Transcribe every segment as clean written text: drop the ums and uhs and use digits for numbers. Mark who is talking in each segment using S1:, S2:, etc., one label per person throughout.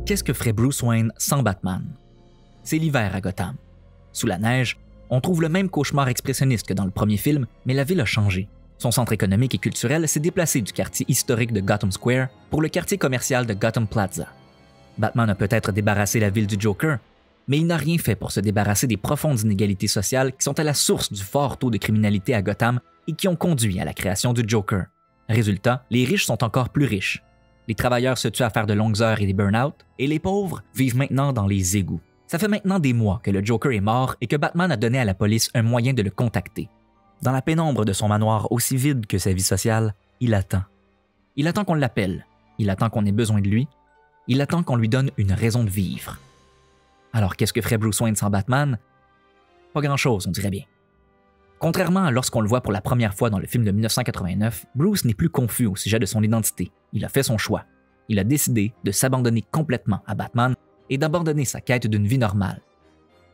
S1: Qu'est-ce que ferait Bruce Wayne sans Batman? C'est l'hiver à Gotham. Sous la neige, on trouve le même cauchemar expressionniste que dans le premier film, mais la ville a changé. Son centre économique et culturel s'est déplacé du quartier historique de Gotham Square pour le quartier commercial de Gotham Plaza. Batman a peut-être débarrassé la ville du Joker, mais il n'a rien fait pour se débarrasser des profondes inégalités sociales qui sont à la source du fort taux de criminalité à Gotham et qui ont conduit à la création du Joker. Résultat, les riches sont encore plus riches. Les travailleurs se tuent à faire de longues heures et des burn-out, et les pauvres vivent maintenant dans les égouts. Ça fait maintenant des mois que le Joker est mort et que Batman a donné à la police un moyen de le contacter. Dans la pénombre de son manoir aussi vide que sa vie sociale, il attend. Il attend qu'on l'appelle, il attend qu'on ait besoin de lui, il attend qu'on lui donne une raison de vivre. Alors qu'est-ce que ferait Bruce Wayne sans Batman? Pas grand-chose, on dirait bien. Contrairement à lorsqu'on le voit pour la première fois dans le film de 1989, Bruce n'est plus confus au sujet de son identité. Il a fait son choix. Il a décidé de s'abandonner complètement à Batman et d'abandonner sa quête d'une vie normale.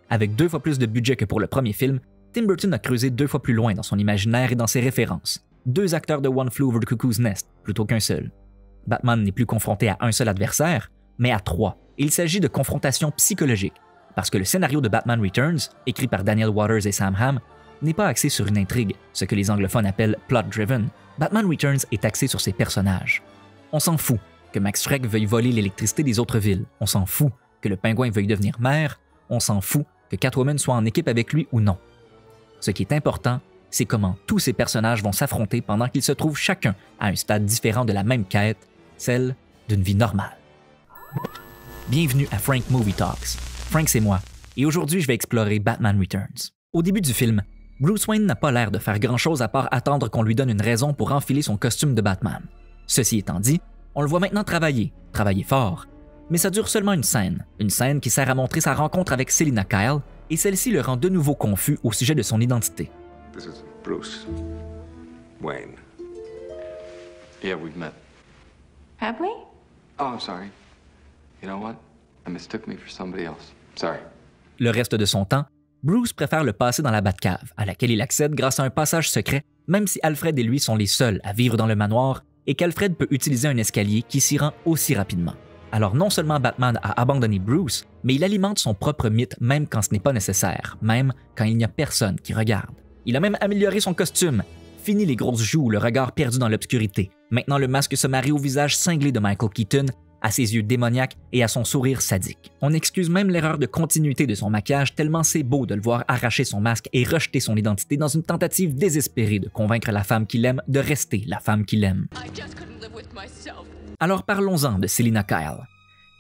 S1: Avec 2 fois plus de budget que pour le premier film, Tim Burton a creusé 2 fois plus loin dans son imaginaire et dans ses références. 2 acteurs de One Flew Over the Cuckoo's Nest plutôt qu'un seul. Batman n'est plus confronté à un seul adversaire, mais à 3. Il s'agit de confrontations psychologiques, parce que le scénario de Batman Returns, écrit par Daniel Waters et Sam Hamm, n'est pas axé sur une intrigue, ce que les anglophones appellent « plot-driven ». Batman Returns est axé sur ses personnages. On s'en fout que Max Schreck veuille voler l'électricité des autres villes. On s'en fout que le Pingouin veuille devenir maire. On s'en fout que Catwoman soit en équipe avec lui ou non. Ce qui est important, c'est comment tous ces personnages vont s'affronter pendant qu'ils se trouvent chacun à un stade différent de la même quête, celle d'une vie normale. Bienvenue à Frank Movie Talks. Frank, c'est moi, et aujourd'hui, je vais explorer Batman Returns. Au début du film, Bruce Wayne n'a pas l'air de faire grand-chose à part attendre qu'on lui donne une raison pour enfiler son costume de Batman. Ceci étant dit, on le voit maintenant travailler fort, mais ça dure seulement une scène qui sert à montrer sa rencontre avec Selina Kyle, et celle-ci le rend de nouveau confus au sujet de son identité.
S2: This is Bruce Wayne. Yeah, we've met.
S3: Have we?
S2: Oh, I'm sorry. You know what? I mistook me for somebody else. Sorry.
S1: Le reste de son temps, Bruce préfère le passer dans la Batcave, à laquelle il accède grâce à un passage secret, même si Alfred et lui sont les seuls à vivre dans le manoir et qu'Alfred peut utiliser un escalier qui s'y rend aussi rapidement. Alors non seulement Batman a abandonné Bruce, mais il alimente son propre mythe même quand ce n'est pas nécessaire, même quand il n'y a personne qui regarde. Il a même amélioré son costume, fini les grosses joues ou le regard perdu dans l'obscurité. Maintenant le masque se marie au visage cinglé de Michael Keaton, à ses yeux démoniaques et à son sourire sadique. On excuse même l'erreur de continuité de son maquillage tellement c'est beau de le voir arracher son masque et rejeter son identité dans une tentative désespérée de convaincre la femme qu'il aime de rester la femme qu'il aime. Alors parlons-en de Selina Kyle.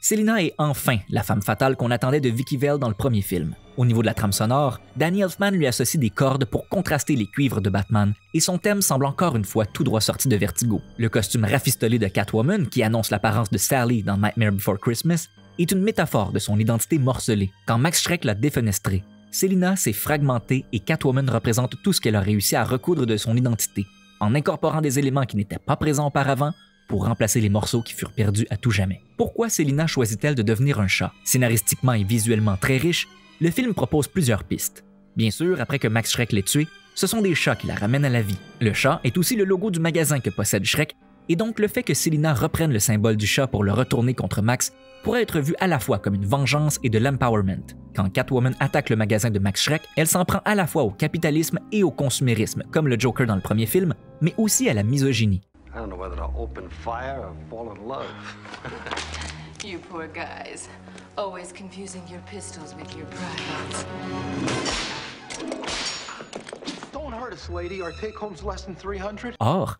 S1: Selina est enfin la femme fatale qu'on attendait de Vicki Vale dans le premier film. Au niveau de la trame sonore, Danny Elfman lui associe des cordes pour contraster les cuivres de Batman, et son thème semble encore une fois tout droit sorti de Vertigo. Le costume rafistolé de Catwoman, qui annonce l'apparence de Sally dans Nightmare Before Christmas, est une métaphore de son identité morcelée. Quand Max Schreck l'a défenestrée, Selina s'est fragmentée et Catwoman représente tout ce qu'elle a réussi à recoudre de son identité, en incorporant des éléments qui n'étaient pas présents auparavant, pour remplacer les morceaux qui furent perdus à tout jamais. Pourquoi Selina choisit-elle de devenir un chat? Scénaristiquement et visuellement très riche, le film propose plusieurs pistes. Bien sûr, après que Max Schreck l'ait tué, ce sont des chats qui la ramènent à la vie. Le chat est aussi le logo du magasin que possède Schreck, et donc le fait que Selina reprenne le symbole du chat pour le retourner contre Max pourrait être vu à la fois comme une vengeance et de l'empowerment. Quand Catwoman attaque le magasin de Max Schreck, elle s'en prend à la fois au capitalisme et au consumérisme, comme le Joker dans le premier film, mais aussi à la misogynie.
S4: I don't know whether to open fire or fall in love.
S3: You poor guys. Always confusing your pistols with your privates.
S4: Don't hurt us, lady. Our take home's less than 300.
S1: Or,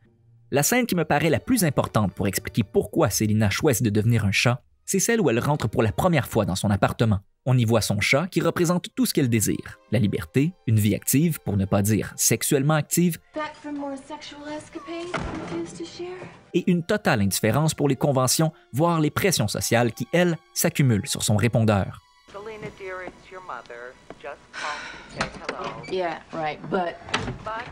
S1: la scène qui me paraît la plus importante pour expliquer pourquoi Selina choisit de devenir un chat, c'est celle où elle rentre pour la première fois dans son appartement. On y voit son chat qui représente tout ce qu'elle désire. La liberté, une vie active, pour ne pas dire sexuellement active, et une totale indifférence pour les conventions, voire les pressions sociales qui, elles, s'accumulent sur son répondeur.
S5: Selina, dear, it's your mother. Just called to say hello.
S3: Yeah, right, but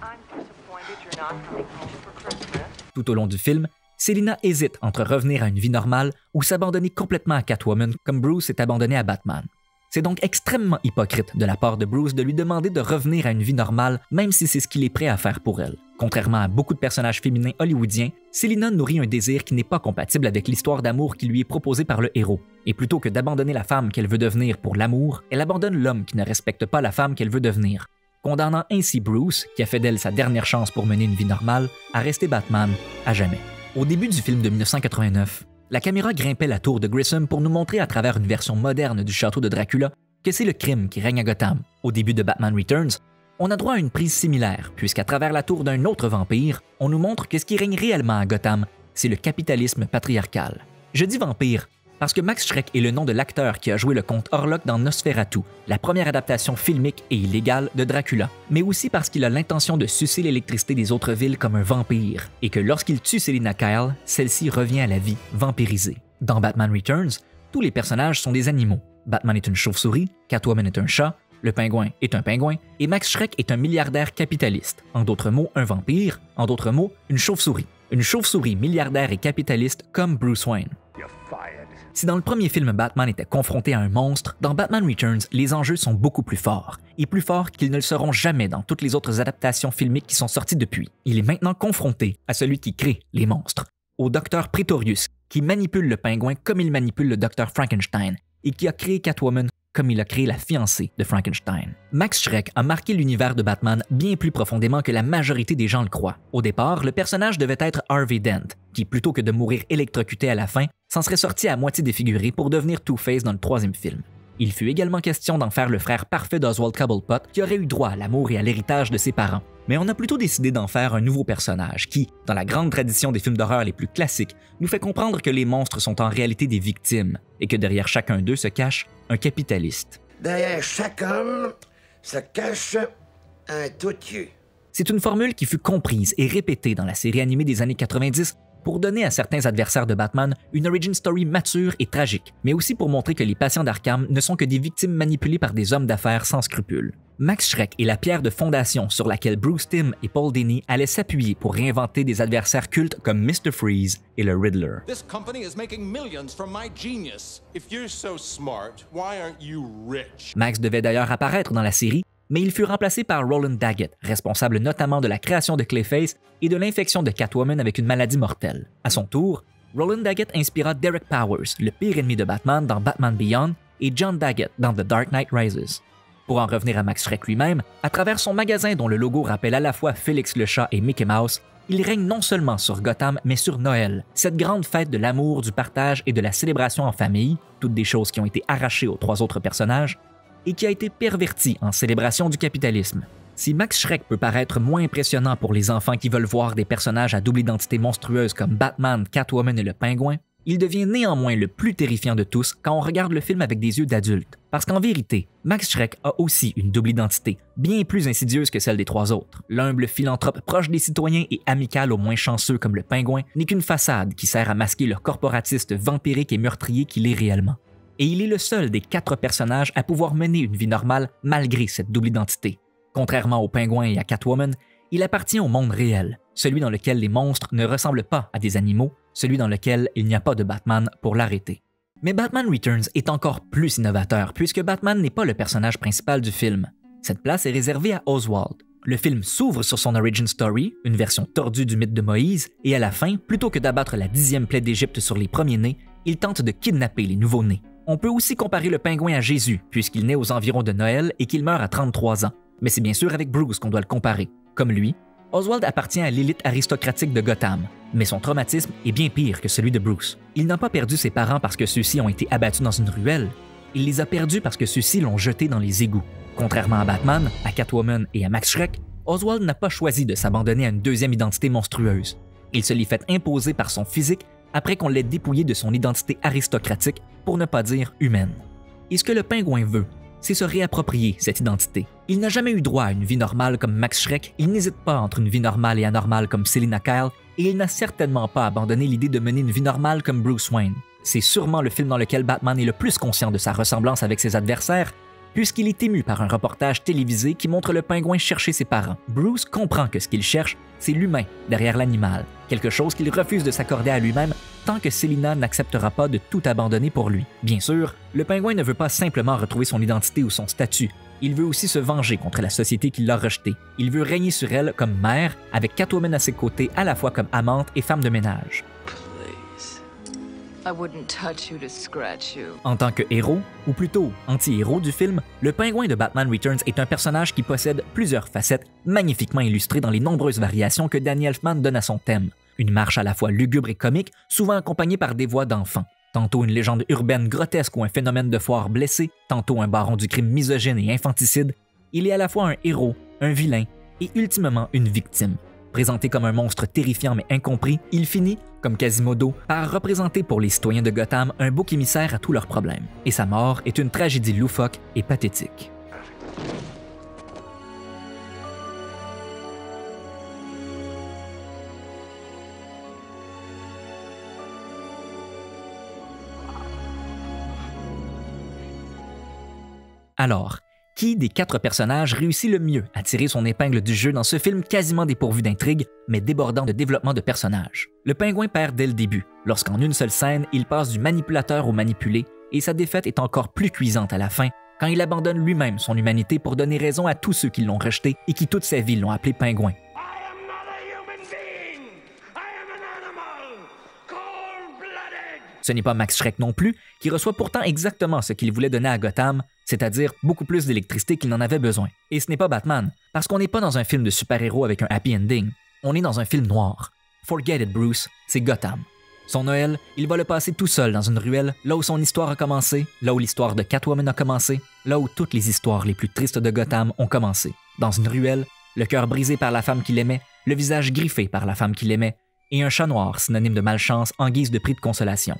S5: I'm disappointed you're not coming home for Christmas.
S1: Tout au long du film, Selina hésite entre revenir à une vie normale ou s'abandonner complètement à Catwoman comme Bruce est abandonné à Batman. C'est donc extrêmement hypocrite de la part de Bruce de lui demander de revenir à une vie normale même si c'est ce qu'il est prêt à faire pour elle. Contrairement à beaucoup de personnages féminins hollywoodiens, Selina nourrit un désir qui n'est pas compatible avec l'histoire d'amour qui lui est proposée par le héros. Et plutôt que d'abandonner la femme qu'elle veut devenir pour l'amour, elle abandonne l'homme qui ne respecte pas la femme qu'elle veut devenir, condamnant ainsi Bruce, qui a fait d'elle sa dernière chance pour mener une vie normale, à rester Batman à jamais. Au début du film de 1989, la caméra grimpait la tour de Grissom pour nous montrer à travers une version moderne du château de Dracula que c'est le crime qui règne à Gotham. Au début de Batman Returns, on a droit à une prise similaire, puisqu'à travers la tour d'un autre vampire, on nous montre que ce qui règne réellement à Gotham, c'est le capitalisme patriarcal. Je dis vampire parce que Max Schreck est le nom de l'acteur qui a joué le comte Orlok dans Nosferatu, la première adaptation filmique et illégale de Dracula, mais aussi parce qu'il a l'intention de sucer l'électricité des autres villes comme un vampire, et que lorsqu'il tue Selina Kyle, celle-ci revient à la vie vampirisée. Dans Batman Returns, tous les personnages sont des animaux. Batman est une chauve-souris, Catwoman est un chat, le pingouin est un pingouin, et Max Schreck est un milliardaire capitaliste. En d'autres mots, un vampire, en d'autres mots, une chauve-souris. Une chauve-souris milliardaire et capitaliste comme Bruce Wayne. Si dans le premier film Batman était confronté à un monstre, dans Batman Returns, les enjeux sont beaucoup plus forts, et plus forts qu'ils ne le seront jamais dans toutes les autres adaptations filmiques qui sont sorties depuis. Il est maintenant confronté à celui qui crée les monstres, au Dr Pretorius, qui manipule le pingouin comme il manipule le Dr Frankenstein, et qui a créé Catwoman comme il a créé la fiancée de Frankenstein. Max Schreck a marqué l'univers de Batman bien plus profondément que la majorité des gens le croient. Au départ, le personnage devait être Harvey Dent, qui, plutôt que de mourir électrocuté à la fin, s'en serait sorti à moitié défiguré pour devenir Two-Face dans le troisième film. Il fut également question d'en faire le frère parfait d'Oswald Cobblepot, qui aurait eu droit à l'amour et à l'héritage de ses parents. Mais on a plutôt décidé d'en faire un nouveau personnage qui, dans la grande tradition des films d'horreur les plus classiques, nous fait comprendre que les monstres sont en réalité des victimes et que derrière chacun d'eux se cache un capitaliste.
S6: Derrière chaque homme se cache un tout-tu.
S1: C'est une formule qui fut comprise et répétée dans la série animée des années 90 pour donner à certains adversaires de Batman une origin story mature et tragique, mais aussi pour montrer que les patients d'Arkham ne sont que des victimes manipulées par des hommes d'affaires sans scrupules. Max Schreck est la pierre de fondation sur laquelle Bruce Timm et Paul Dini allaient s'appuyer pour réinventer des adversaires cultes comme Mr. Freeze et le Riddler.
S7: This company is making millions from my genius. If you're so smart, why aren't you rich?
S1: Max devait d'ailleurs apparaître dans la série, mais il fut remplacé par Roland Daggett, responsable notamment de la création de Clayface et de l'infection de Catwoman avec une maladie mortelle. À son tour, Roland Daggett inspira Derek Powers, le pire ennemi de Batman dans Batman Beyond, et John Daggett dans The Dark Knight Rises. Pour en revenir à Max Schreck lui-même, à travers son magasin dont le logo rappelle à la fois Félix le chat et Mickey Mouse, il règne non seulement sur Gotham, mais sur Noël, cette grande fête de l'amour, du partage et de la célébration en famille, toutes des choses qui ont été arrachées aux trois autres personnages, et qui a été pervertie en célébration du capitalisme. Si Max Schreck peut paraître moins impressionnant pour les enfants qui veulent voir des personnages à double identité monstrueuse comme Batman, Catwoman et le Pingouin, il devient néanmoins le plus terrifiant de tous quand on regarde le film avec des yeux d'adulte. Parce qu'en vérité, Max Schreck a aussi une double identité, bien plus insidieuse que celle des trois autres. L'humble philanthrope proche des citoyens et amical aux moins chanceux comme le Pingouin n'est qu'une façade qui sert à masquer le corporatiste vampirique et meurtrier qu'il est réellement. Et il est le seul des 4 personnages à pouvoir mener une vie normale malgré cette double identité. Contrairement au Pingouin et à Catwoman, il appartient au monde réel, celui dans lequel les monstres ne ressemblent pas à des animaux, celui dans lequel il n'y a pas de Batman pour l'arrêter. Mais Batman Returns est encore plus innovateur puisque Batman n'est pas le personnage principal du film. Cette place est réservée à Oswald. Le film s'ouvre sur son origin story, une version tordue du mythe de Moïse, et à la fin, plutôt que d'abattre la 10e plaie d'Égypte sur les premiers-nés, il tente de kidnapper les nouveaux-nés. On peut aussi comparer le Pingouin à Jésus, puisqu'il naît aux environs de Noël et qu'il meurt à 33 ans. Mais c'est bien sûr avec Bruce qu'on doit le comparer. Comme lui, Oswald appartient à l'élite aristocratique de Gotham, mais son traumatisme est bien pire que celui de Bruce. Il n'a pas perdu ses parents parce que ceux-ci ont été abattus dans une ruelle, il les a perdus parce que ceux-ci l'ont jeté dans les égouts. Contrairement à Batman, à Catwoman et à Max Schreck, Oswald n'a pas choisi de s'abandonner à une deuxième identité monstrueuse. Il se l'est fait imposer par son physique après qu'on l'ait dépouillé de son identité aristocratique, pour ne pas dire humaine. Et ce que le Pingouin veut, c'est se réapproprier cette identité. Il n'a jamais eu droit à une vie normale comme Max Schreck, il n'hésite pas entre une vie normale et anormale comme Selina Kyle, et il n'a certainement pas abandonné l'idée de mener une vie normale comme Bruce Wayne. C'est sûrement le film dans lequel Batman est le plus conscient de sa ressemblance avec ses adversaires, puisqu'il est ému par un reportage télévisé qui montre le Pingouin chercher ses parents. Bruce comprend que ce qu'il cherche, c'est l'humain derrière l'animal, quelque chose qu'il refuse de s'accorder à lui-même tant que Selina n'acceptera pas de tout abandonner pour lui. Bien sûr, le Pingouin ne veut pas simplement retrouver son identité ou son statut, Il veut aussi se venger contre la société qui l'a rejeté. Il veut régner sur elle comme mère, avec Catwoman à ses côtés à la fois comme amante et femme de ménage.
S3: I wouldn't touch you to scratch you.
S1: En tant que héros, ou plutôt anti-héros du film, le Pingouin de Batman Returns est un personnage qui possède plusieurs facettes magnifiquement illustrées dans les nombreuses variations que Danny Elfman donne à son thème. Une marche à la fois lugubre et comique, souvent accompagnée par des voix d'enfants. Tantôt une légende urbaine grotesque ou un phénomène de foire blessé, tantôt un baron du crime misogyne et infanticide, il est à la fois un héros, un vilain et ultimement une victime. Présenté comme un monstre terrifiant mais incompris, il finit, comme Quasimodo, par représenter pour les citoyens de Gotham un bouc émissaire à tous leurs problèmes. Et sa mort est une tragédie loufoque et pathétique. Alors, qui des 4 personnages réussit le mieux à tirer son épingle du jeu dans ce film quasiment dépourvu d'intrigue, mais débordant de développement de personnages? Le Pingouin perd dès le début, lorsqu'en une seule scène, il passe du manipulateur au manipulé, et sa défaite est encore plus cuisante à la fin, quand il abandonne lui-même son humanité pour donner raison à tous ceux qui l'ont rejeté et qui toute sa vie l'ont appelé Pingouin. Ce n'est pas Max Schreck non plus, qui reçoit pourtant exactement ce qu'il voulait donner à Gotham, c'est-à-dire beaucoup plus d'électricité qu'il n'en avait besoin. Et ce n'est pas Batman, parce qu'on n'est pas dans un film de super-héros avec un happy ending, on est dans un film noir. Forget it, Bruce, c'est Gotham. Son Noël, il va le passer tout seul dans une ruelle, là où son histoire a commencé, là où l'histoire de Catwoman a commencé, là où toutes les histoires les plus tristes de Gotham ont commencé. Dans une ruelle, le cœur brisé par la femme qu'il aimait, le visage griffé par la femme qu'il aimait, et un chat noir synonyme de malchance en guise de prix de consolation.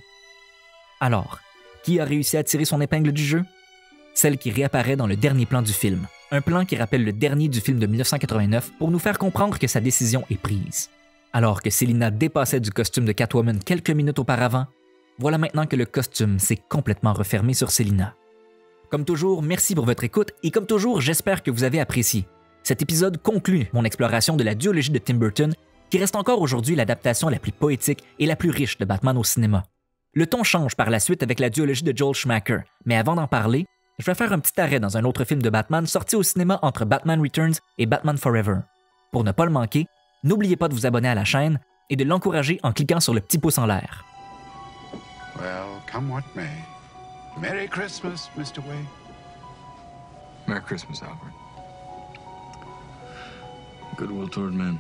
S1: Alors, qui a réussi à tirer son épingle du jeu? Celle qui réapparaît dans le dernier plan du film. Un plan qui rappelle le dernier du film de 1989 pour nous faire comprendre que sa décision est prise. Alors que Selina dépassait du costume de Catwoman quelques minutes auparavant, voilà maintenant que le costume s'est complètement refermé sur Selina. Comme toujours, merci pour votre écoute et comme toujours, j'espère que vous avez apprécié. Cet épisode conclut mon exploration de la duologie de Tim Burton, qui reste encore aujourd'hui l'adaptation la plus poétique et la plus riche de Batman au cinéma. Le ton change par la suite avec la duologie de Joel Schumacher, mais avant d'en parler, je vais faire un petit arrêt dans un autre film de Batman sorti au cinéma entre Batman Returns et Batman Forever. Pour ne pas le manquer, n'oubliez pas de vous abonner à la chaîne et de l'encourager en cliquant sur le petit pouce en l'air.
S8: Well, come what may. Merry Christmas, Mr. Wayne.
S2: Merry Christmas, Alfred. Goodwill toward men.